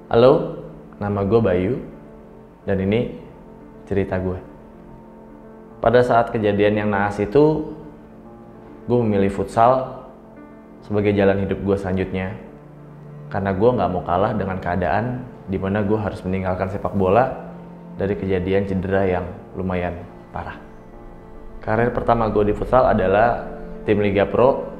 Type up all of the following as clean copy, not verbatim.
Halo, nama gue Bayu, dan ini cerita gue. Pada saat kejadian yang naas itu, gue memilih futsal sebagai jalan hidup gue selanjutnya. Karena gue gak mau kalah dengan keadaan di mana gue harus meninggalkan sepak bola dari kejadian cedera yang lumayan parah. Karir pertama gue di futsal adalah tim Liga Pro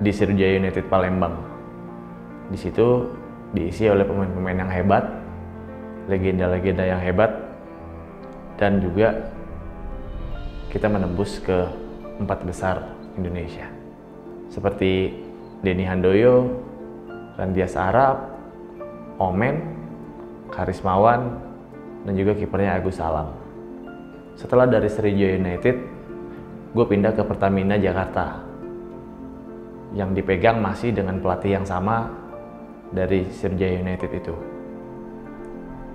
di Sriwijaya United Palembang. Di situ diisi oleh pemain-pemain yang hebat, legenda-legenda yang hebat, dan juga kita menembus ke 4 besar Indonesia seperti Denny Handoyo, Randias Arab, Omen, Karismawan, dan juga kipernya Agus Salam. Setelah dari Sriwijaya United, gue pindah ke Pertamina Jakarta yang dipegang masih dengan pelatih yang sama dari Sriwijaya United itu.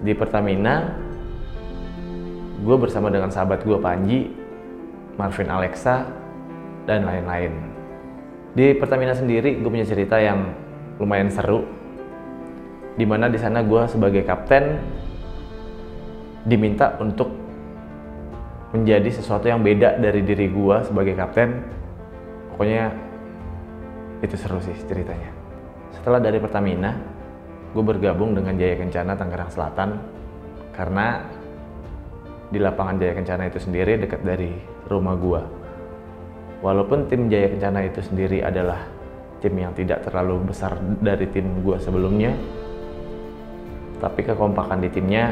Di Pertamina, gue bersama dengan sahabat gue Panji, Marvin Alexa, dan lain-lain. Di Pertamina sendiri, gue punya cerita yang lumayan seru, dimana di sana gue sebagai kapten diminta untuk menjadi sesuatu yang beda dari diri gue sebagai kapten. Pokoknya itu seru sih ceritanya. Setelah dari Pertamina, gue bergabung dengan Jaya Kencana Tangerang Selatan karena di lapangan Jaya Kencana itu sendiri dekat dari rumah gue. Walaupun tim Jaya Kencana itu sendiri adalah tim yang tidak terlalu besar dari tim gue sebelumnya, tapi kekompakan di timnya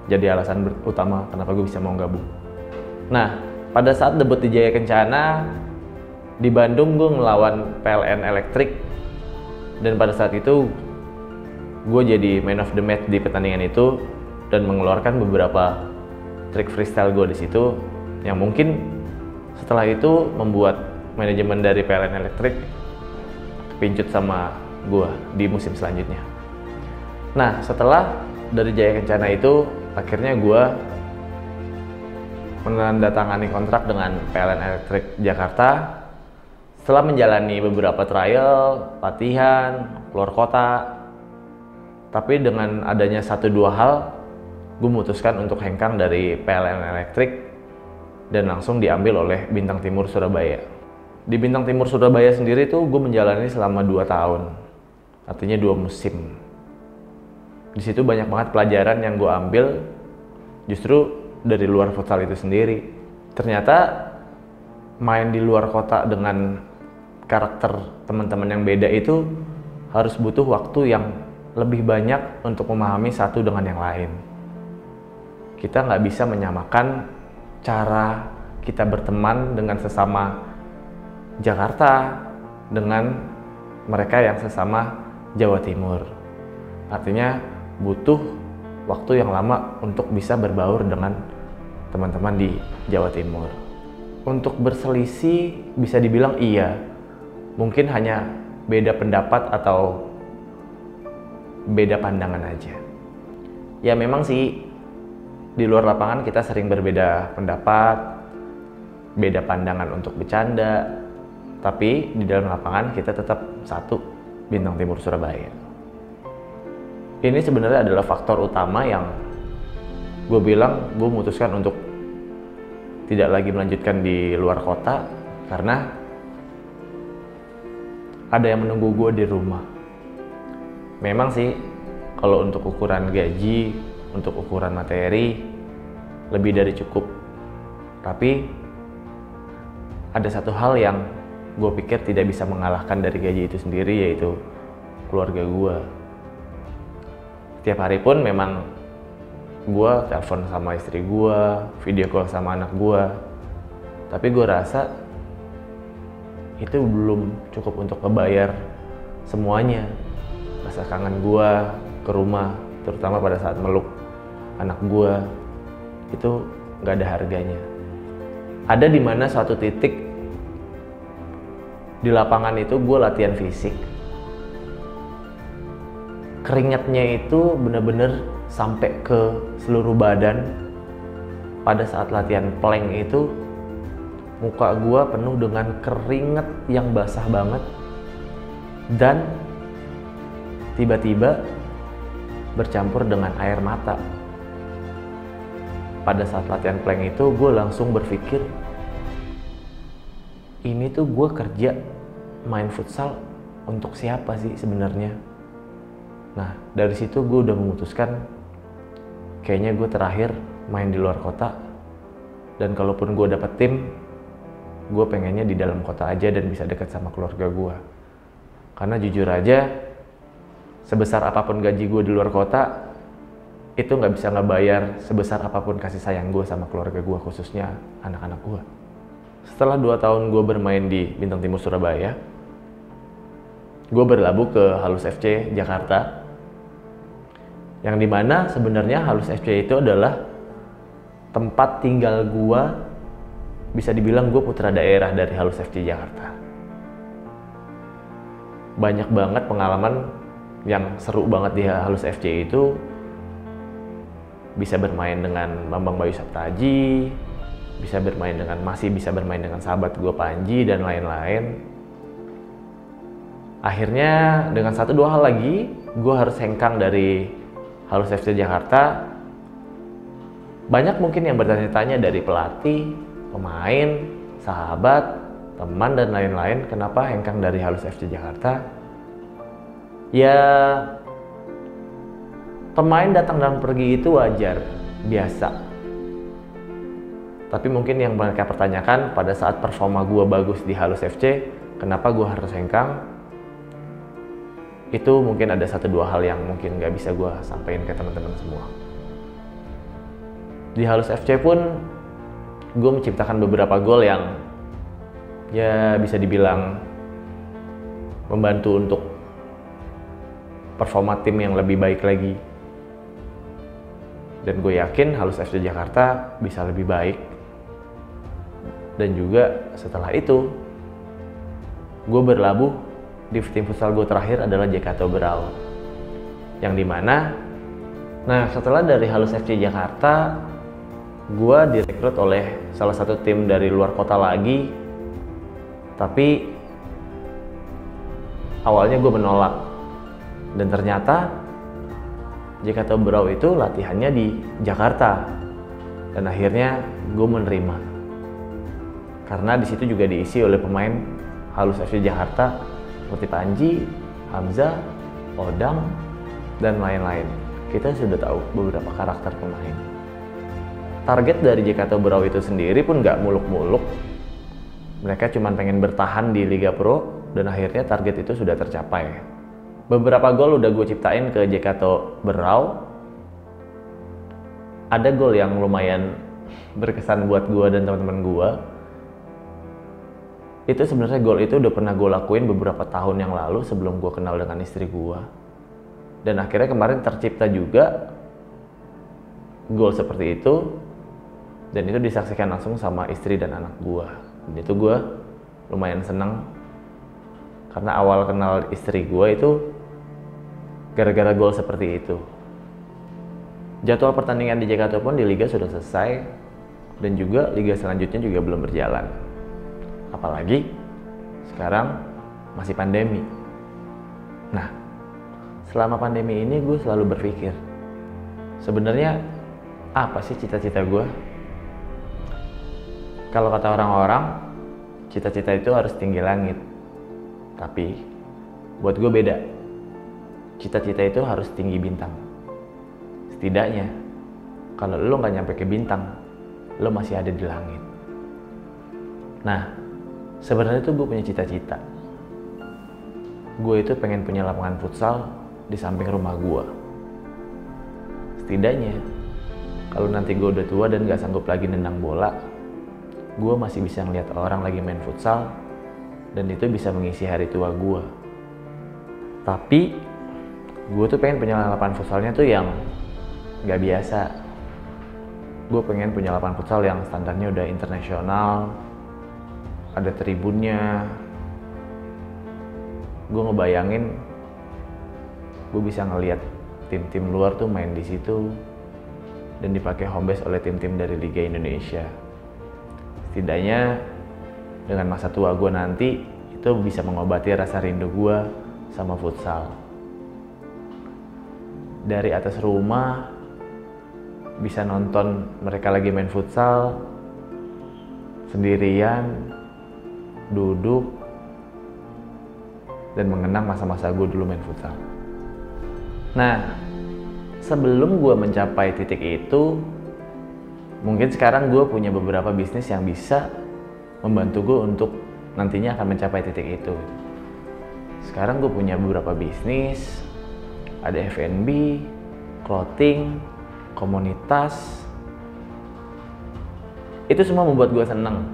jadi alasan utama kenapa gue bisa mau gabung. Nah, pada saat debut di Jaya Kencana, di Bandung gue ngelawan PLN Elektrik, dan pada saat itu gue jadi man of the match di pertandingan itu dan mengeluarkan beberapa trik freestyle gue di situ yang mungkin setelah itu membuat manajemen dari PLN Elektrik kepincut sama gue di musim selanjutnya. Nah, setelah dari Jaya Kencana itu akhirnya gue menandatangani kontrak dengan PLN Elektrik Jakarta. Setelah menjalani beberapa trial, latihan, keluar kota, tapi dengan adanya 1-2 hal, gue memutuskan untuk hengkang dari PLN Elektrik dan langsung diambil oleh Bintang Timur Surabaya. Di Bintang Timur Surabaya sendiri tuh gue menjalani selama 2 tahun, artinya 2 musim. Di situ banyak banget pelajaran yang gue ambil justru dari luar futsal itu sendiri. Ternyata main di luar kota dengan karakter teman-teman yang beda itu harus butuh waktu yang lebih banyak untuk memahami satu dengan yang lain. Kita nggak bisa menyamakan cara kita berteman dengan sesama Jakarta dengan mereka yang sesama Jawa Timur. Artinya butuh waktu yang lama untuk bisa berbaur dengan teman-teman di Jawa Timur. Untuk berselisih bisa dibilang iya, mungkin hanya beda pendapat atau beda pandangan aja. Ya memang sih di luar lapangan kita sering berbeda pendapat, beda pandangan untuk bercanda, tapi di dalam lapangan kita tetap satu, Bintang Timur Surabaya. Ini sebenarnya adalah faktor utama yang gue bilang gue memutuskan untuk tidak lagi melanjutkan di luar kota karena ada yang menunggu gue di rumah. Memang sih kalau untuk ukuran gaji, untuk ukuran materi lebih dari cukup. Tapi ada satu hal yang gue pikir tidak bisa mengalahkan dari gaji itu sendiri, yaitu keluarga gue. Tiap hari pun memang gue telepon sama istri gue, video call sama anak gue, tapi gue rasa itu belum cukup untuk ngebayar semuanya. Rasa kangen gue ke rumah, terutama pada saat meluk anak gue, itu gak ada harganya. Ada di mana suatu titik di lapangan itu gue latihan fisik, keringatnya itu bener-bener sampai ke seluruh badan. Pada saat latihan plank itu muka gue penuh dengan keringat yang basah banget, dan tiba-tiba bercampur dengan air mata. Pada saat latihan plank itu gue langsung berpikir, ini tuh gue kerja main futsal untuk siapa sih sebenarnya? Nah, dari situ gue udah memutuskan kayaknya gue terakhir main di luar kota, dan kalaupun gue dapet tim, gue pengennya di dalam kota aja dan bisa dekat sama keluarga gue. Karena jujur aja, sebesar apapun gaji gue di luar kota, itu nggak bisa ngebayar sebesar apapun kasih sayang gue sama keluarga gue, khususnya anak-anak gue. Setelah 2 tahun gue bermain di Bintang Timur Surabaya, gue berlabuh ke Halus FC Jakarta, yang dimana sebenarnya Halus FC itu adalah tempat tinggal gue. Bisa dibilang gue putra daerah dari Halus FC Jakarta. Banyak banget pengalaman yang seru banget di Halus FC itu. Bisa bermain dengan Bambang Bayu Saptaji, masih bisa bermain dengan sahabat gue Panji dan lain-lain. Akhirnya dengan 1-2 hal lagi, gue harus hengkang dari Halus FC Jakarta. Banyak mungkin yang bertanya-tanya dari pelatih, pemain, sahabat, teman dan lain-lain, kenapa hengkang dari Halus FC Jakarta? Ya, pemain datang dan pergi itu wajar, biasa. Tapi mungkin yang mereka pertanyakan pada saat performa gue bagus di Halus FC, kenapa gue harus hengkang? Itu mungkin ada 1-2 hal yang mungkin gak bisa gue sampaikan ke teman-teman semua. Di Halus FC pun gue menciptakan beberapa gol yang ya bisa dibilang membantu untuk performa tim yang lebih baik lagi. Dan gue yakin Halus FC Jakarta bisa lebih baik. Dan juga setelah itu, gue berlabuh di tim futsal gue terakhir adalah JKT Berau. Yang dimana, nah setelah dari Halus FC Jakarta, gue direkrut oleh salah satu tim dari luar kota lagi. Tapi awalnya gue menolak. Dan ternyata JKT Berau itu latihannya di Jakarta. Dan akhirnya gue menerima. Karena di situ juga diisi oleh pemain Halus FC Jakarta seperti Panji, Hamzah, Odang, dan lain-lain. Kita sudah tahu beberapa karakter pemain. Target dari JKT Berau itu sendiri pun nggak muluk-muluk. Mereka cuma pengen bertahan di Liga Pro, dan akhirnya target itu sudah tercapai. Beberapa gol udah gue ciptain ke JKT Berau. Ada gol yang lumayan berkesan buat gue dan teman-teman gue. Itu sebenarnya gol itu udah pernah gue lakuin beberapa tahun yang lalu sebelum gue kenal dengan istri gue. Dan akhirnya kemarin tercipta juga gol seperti itu. Dan itu disaksikan langsung sama istri dan anak gue. Dan itu gue lumayan seneng. Karena awal kenal istri gue itu gara-gara gol seperti itu. Jadwal pertandingan di JKT pun di Liga sudah selesai. Dan juga Liga selanjutnya juga belum berjalan. Apalagi sekarang masih pandemi. Nah, selama pandemi ini gue selalu berpikir, sebenarnya apa sih cita-cita gue? Kalau kata orang-orang, cita-cita itu harus tinggi langit. Tapi buat gue beda. Cita-cita itu harus tinggi bintang. Setidaknya, kalau lo nggak nyampe ke bintang, lo masih ada di langit. Nah, sebenarnya tuh gue punya cita-cita. Gue itu pengen punya lapangan futsal di samping rumah gue. Setidaknya, kalau nanti gue udah tua dan gak sanggup lagi nendang bola, gue masih bisa ngeliat orang lagi main futsal, dan itu bisa mengisi hari tua gue. Tapi, gue tuh pengen punya lapangan futsalnya tuh yang gak biasa. Gue pengen punya lapangan futsal yang standarnya udah internasional, ada tribunnya. Gue ngebayangin gue bisa ngelihat tim-tim luar tuh main di situ dan dipakai home base oleh tim-tim dari Liga Indonesia. Setidaknya dengan masa tua gue nanti itu bisa mengobati rasa rindu gue sama futsal. dari atas rumah bisa nonton mereka lagi main futsal sendirian, duduk dan mengenang masa-masa gue dulu main futsal. Nah, sebelum gue mencapai titik itu, mungkin sekarang gue punya beberapa bisnis yang bisa membantu gue untuk nantinya akan mencapai titik itu. Sekarang gue punya beberapa bisnis, ada F&B, clothing, komunitas. Itu semua membuat gue senang,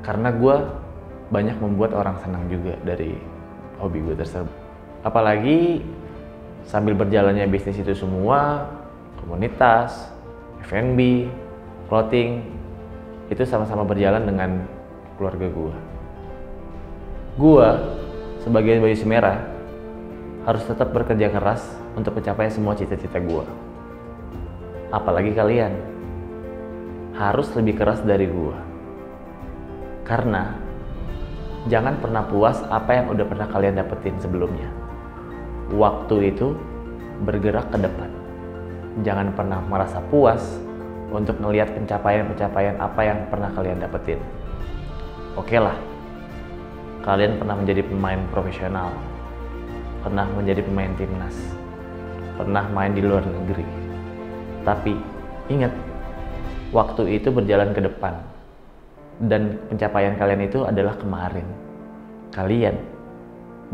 karena gue banyak membuat orang senang juga dari hobi gue tersebut. Apalagi sambil berjalannya bisnis itu semua, komunitas, F&B, clothing, itu sama-sama berjalan dengan keluarga gue. Gue sebagai Bayu Sumerah harus tetap bekerja keras untuk mencapai semua cita-cita gue. Apalagi kalian harus lebih keras dari gue. Karena jangan pernah puas apa yang udah pernah kalian dapetin sebelumnya. Waktu itu bergerak ke depan. Jangan pernah merasa puas untuk melihat pencapaian-pencapaian apa yang pernah kalian dapetin. Oke lah, kalian pernah menjadi pemain profesional, pernah menjadi pemain timnas, pernah main di luar negeri. Tapi ingat, waktu itu berjalan ke depan. Dan pencapaian kalian itu adalah kemarin. Kalian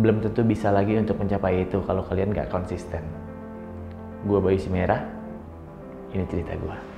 belum tentu bisa lagi untuk mencapai itu kalau kalian gak konsisten. Gua Bayu Sumerah, ini cerita gua.